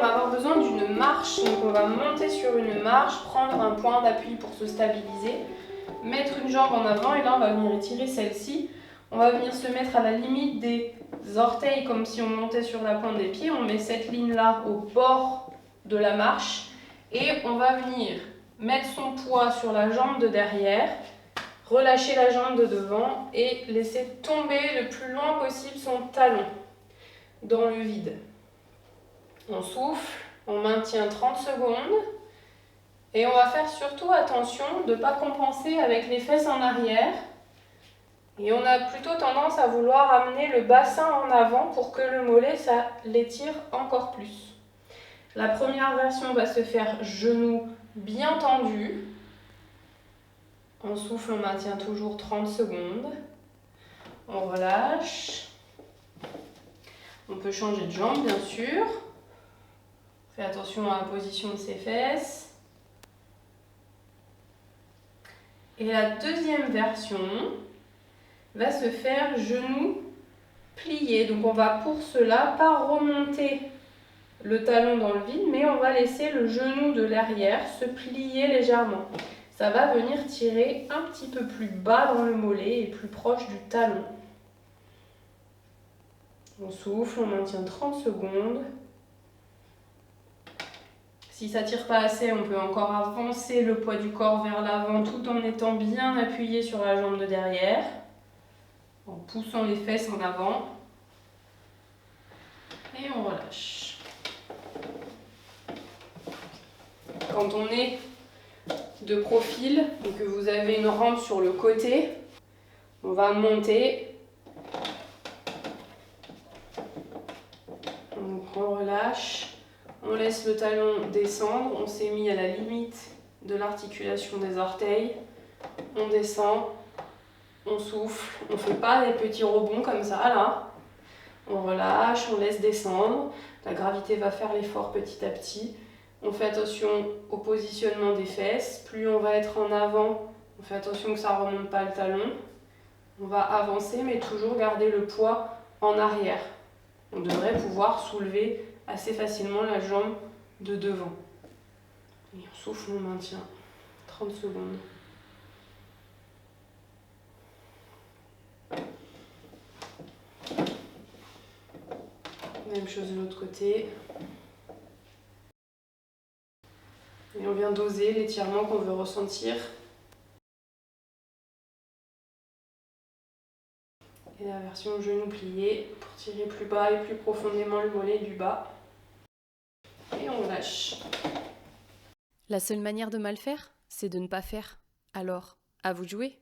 va avoir besoin d'une marche. Donc on va monter sur une marche, prendre un point d'appui pour se stabiliser, mettre une jambe en avant et là on va venir étirer celle-ci. On va venir se mettre à la limite des orteils comme si on montait sur la pointe des pieds. On met cette ligne-là au bord de la marche et on va venir mettre son poids sur la jambe de derrière, relâcher la jambe de devant et laisser tomber le plus loin possible son talon dans le vide. On souffle, on maintient 30 secondes et on va faire surtout attention de ne pas compenser avec les fesses en arrière. Et on a plutôt tendance à vouloir amener le bassin en avant pour que le mollet, ça l'étire encore plus. La première version va se faire genou bien tendu. On souffle, on maintient toujours 30 secondes. On relâche. On peut changer de jambe, bien sûr. Fais attention à la position de ses fesses. Et la deuxième version va se faire genou plié. Donc on va pour cela pas remonter le talon dans le vide, mais on va laisser le genou de l'arrière se plier légèrement. Ça va venir tirer un petit peu plus bas dans le mollet et plus proche du talon. On souffle, on maintient 30 secondes. Si ça ne tire pas assez, on peut encore avancer le poids du corps vers l'avant tout en étant bien appuyé sur la jambe de derrière, en poussant les fesses en avant. Et on relâche. Quand on est de profil et que vous avez une rampe sur le côté, on va monter. Donc on relâche. On laisse le talon descendre, on s'est mis à la limite de l'articulation des orteils. On descend, on souffle, on ne fait pas des petits rebonds comme ça là. On relâche, on laisse descendre. La gravité va faire l'effort petit à petit. On fait attention au positionnement des fesses. Plus on va être en avant, on fait attention que ça ne remonte pas le talon. On va avancer mais toujours garder le poids en arrière. On devrait pouvoir soulever assez facilement la jambe de devant. Et on souffle, on maintient 30 secondes. Même chose de l'autre côté. Et on vient doser l'étirement qu'on veut ressentir. Et la version genou plié pour tirer plus bas et plus profondément le mollet du bas. Et on lâche. La seule manière de mal faire, c'est de ne pas faire. Alors, à vous de jouer.